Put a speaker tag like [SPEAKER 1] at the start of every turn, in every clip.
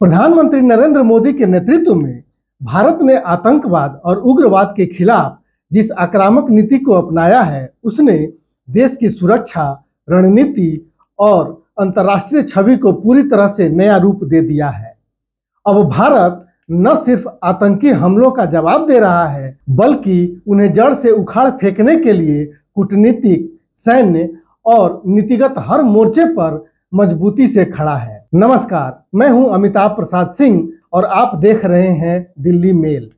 [SPEAKER 1] प्रधानमंत्री नरेंद्र मोदी के नेतृत्व में भारत ने आतंकवाद और उग्रवाद के खिलाफ जिस आक्रामक नीति को अपनाया है, उसने देश की सुरक्षा, रणनीति और अंतर्राष्ट्रीय छवि को पूरी तरह से नया रूप दे दिया है। अब भारत न सिर्फ आतंकी हमलों का जवाब दे रहा है, बल्कि उन्हें जड़ से उखाड़ फेंकने के लिए कूटनीतिक, सैन्य और नीतिगत हर मोर्चे पर मजबूती से खड़ा है। नमस्कार, मैं हूं अमिताभ प्रसाद सिंह और आप देख रहे हैं दिल्ली मेल।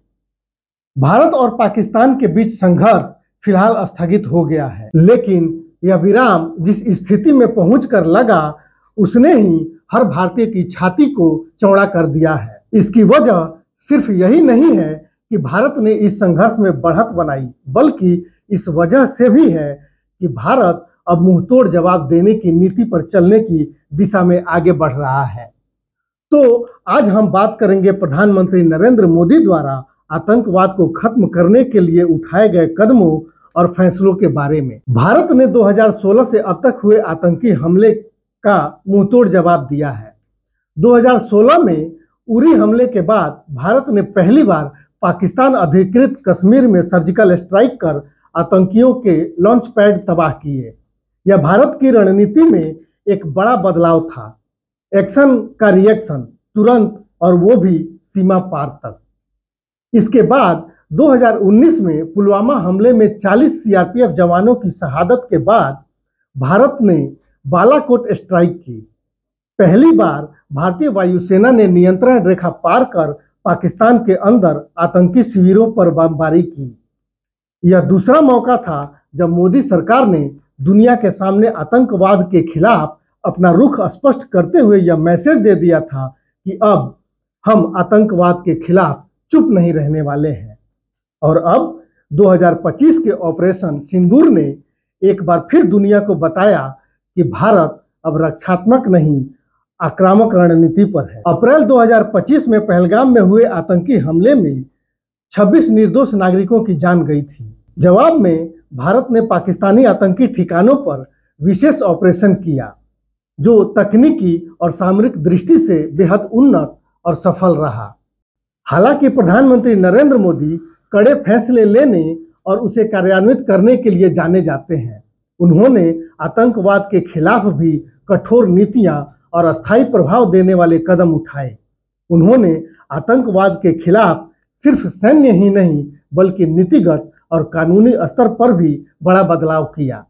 [SPEAKER 1] भारत और पाकिस्तान के बीच संघर्ष फिलहाल स्थगित हो गया है, लेकिन यह विराम जिस स्थिति में पहुंचकर लगा, उसने ही हर भारतीय की छाती को चौड़ा कर दिया है। इसकी वजह सिर्फ यही नहीं है कि भारत ने इस संघर्ष में बढ़त बनाई, बल्कि इस वजह से भी है कि भारत अब मुंहतोड़ जवाब देने की नीति पर चलने की दिशा में आगे बढ़ रहा है। तो आज हम बात करेंगे प्रधानमंत्री नरेंद्र मोदी द्वारा आतंकवाद को खत्म करने के लिए उठाए गए कदमों और फैसलों के बारे में। भारत ने 2016 से अब तक हुए आतंकी हमले का मुंहतोड़ जवाब दिया है। 2016 में उरी हमले के बाद भारत ने पहली बार पाकिस्तान अधिकृत कश्मीर में सर्जिकल स्ट्राइक कर आतंकियों के लॉन्च पैड तबाह किए। यह भारत की रणनीति में एक बड़ा बदलाव था। एक्शन का रिएक्शन तुरंत, और वो भी सीमा पार तक। इसके बाद 2019 में पुलवामा हमले में 40 सीआरपीएफ जवानों की शहादत के बाद भारत ने बालाकोट स्ट्राइक की। पहली बार भारतीय वायुसेना ने नियंत्रण रेखा पार कर पाकिस्तान के अंदर आतंकी शिविरों पर बमबारी की। यह दूसरा मौका था जब मोदी सरकार ने दुनिया के सामने आतंकवाद के खिलाफ अपना रुख स्पष्ट करते हुए यह मैसेज दे दिया था कि अब हम आतंकवाद के खिलाफ चुप नहीं रहने वाले हैं। और अब 2025 के ऑपरेशन सिंदूर ने एक बार फिर दुनिया को बताया कि भारत अब रक्षात्मक नहीं, आक्रामक रणनीति पर है। अप्रैल 2025 में पहलगाम में हुए आतंकी हमले में 26 निर्दोष नागरिकों की जान गई थी। जवाब में भारत ने पाकिस्तानी आतंकी ठिकानों पर विशेष ऑपरेशन किया, जो तकनीकी और सामरिक दृष्टि से बेहद उन्नत और सफल रहा। हालांकि प्रधानमंत्री नरेंद्र मोदी कड़े फैसले लेने और उसे कार्यान्वित करने के लिए जाने जाते हैं। उन्होंने आतंकवाद के खिलाफ भी कठोर नीतियां और अस्थायी प्रभाव देने वाले कदम उठाए। उन्होंने आतंकवाद के खिलाफ सिर्फ सैन्य ही नहीं, बल्कि नीतिगत और कानूनी स्तर पर भी बड़ा बदलाव किया।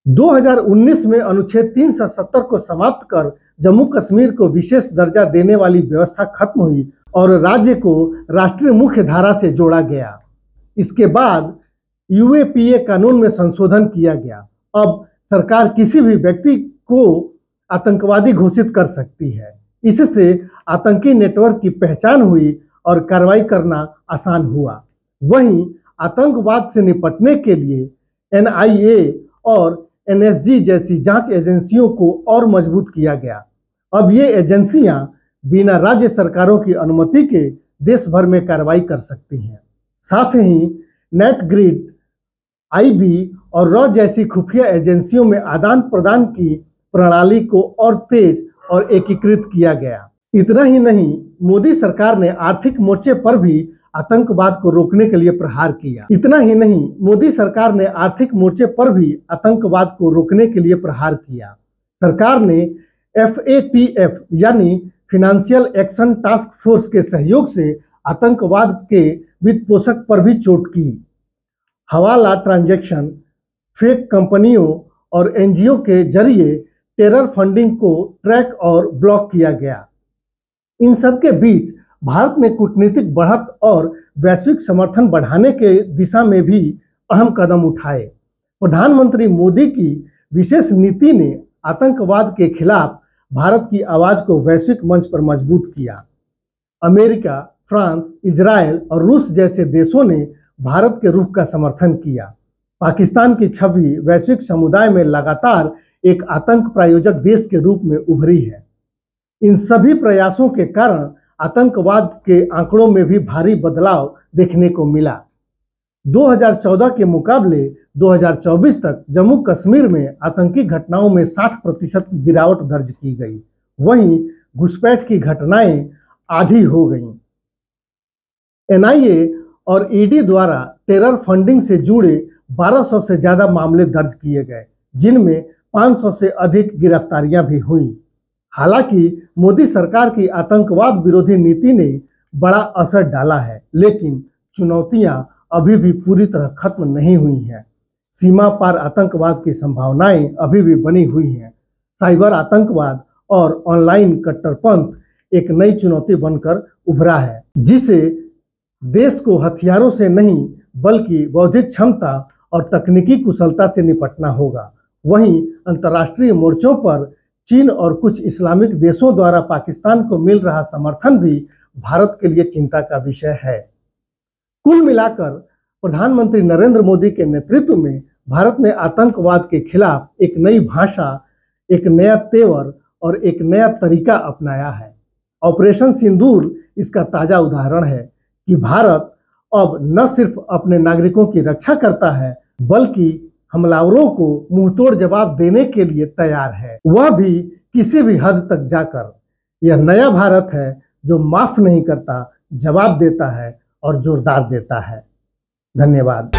[SPEAKER 1] 2019 में अनुच्छेद 370 को समाप्त कर जम्मू कश्मीर को विशेष दर्जा देने वाली व्यवस्था खत्म हुई और राज्य को राष्ट्रीय मुख्य धारा से जोड़ा गया। इसके बाद यूएपीए कानून में संशोधन किया गया। अब सरकार किसी भी व्यक्ति को आतंकवादी घोषित कर सकती है। इससे आतंकी नेटवर्क की पहचान हुई और कार्रवाई करना आसान हुआ। वहीं आतंकवाद से निपटने के लिए एनआईए और एनएसजी जैसी जांच एजेंसियों को और मजबूत किया गया। अब ये एजेंसियां बिना राज्य सरकारों की अनुमति के देश भर में कार्रवाई कर सकती हैं। साथ ही नेटग्रिड, आईबी और रॉ जैसी खुफिया एजेंसियों में आदान प्रदान की प्रणाली को और तेज और एकीकृत किया गया। इतना ही नहीं, मोदी सरकार ने आर्थिक मोर्चे पर भी आतंकवाद को रोकने के लिए प्रहार किया। सरकार ने FATF यानी फाइनेंशियल एक्शन टास्क फोर्स के सहयोग से आतंकवाद के वित्त पोषक पर भी चोट की। हवाला ट्रांजैक्शन, फेक कंपनियों और एनजीओ के जरिए टेरर फंडिंग को ट्रैक और ब्लॉक किया गया। इन सब के बीच भारत ने कूटनीतिक बढ़त और वैश्विक समर्थन बढ़ाने के दिशा में भी अहम कदम उठाए। प्रधानमंत्री मोदी की विशेष नीति ने आतंकवाद के खिलाफ भारत की आवाज को वैश्विक मंच पर मजबूत किया। अमेरिका, फ्रांस, इजराइल और रूस जैसे देशों ने भारत के रुख का समर्थन किया। पाकिस्तान की छवि वैश्विक समुदाय में लगातार एक आतंक प्रायोजक देश के रूप में उभरी है। इन सभी प्रयासों के कारण आतंकवाद के आंकड़ों में भी भारी बदलाव देखने को मिला। 2014 के मुकाबले 2024 तक जम्मू कश्मीर में आतंकी घटनाओं में 60% की गिरावट दर्ज की गई। वहीं घुसपैठ की घटनाएं आधी हो गईं। एनआईए और ईडी द्वारा टेरर फंडिंग से जुड़े 1200 से ज्यादा मामले दर्ज किए गए, जिनमें 500 से अधिक गिरफ्तारियां भी हुईं। हालांकि मोदी सरकार की आतंकवाद विरोधी नीति ने बड़ा असर डाला है, लेकिन चुनौतियां अभी भी पूरी तरह खत्म नहीं हुई हैं। सीमा पार आतंकवाद की संभावनाएं अभी भी बनी हुई हैं। साइबर आतंकवाद और ऑनलाइन कट्टरपंथ एक नई चुनौती बनकर उभरा है, जिसे देश को हथियारों से नहीं बल्कि बौद्धिक क्षमता और तकनीकी कुशलता से निपटना होगा। वहीं अंतर्राष्ट्रीय मोर्चों पर चीन और कुछ इस्लामिक देशों द्वारा पाकिस्तान को मिल रहा समर्थन भी भारत के लिए चिंता का विषय है। कुल मिलाकर प्रधानमंत्री नरेंद्र मोदी के नेतृत्व में भारत ने आतंकवाद के खिलाफ एक नई भाषा, एक नया तेवर और एक नया तरीका अपनाया है। ऑपरेशन सिंदूर इसका ताजा उदाहरण है कि भारत अब न सिर्फ अपने नागरिकों की रक्षा करता है, बल्कि हमलावरों को मुंहतोड़ जवाब देने के लिए तैयार है, वह भी किसी भी हद तक जाकर। यह नया भारत है जो माफ नहीं करता, जवाब देता है और जोरदार देता है। धन्यवाद।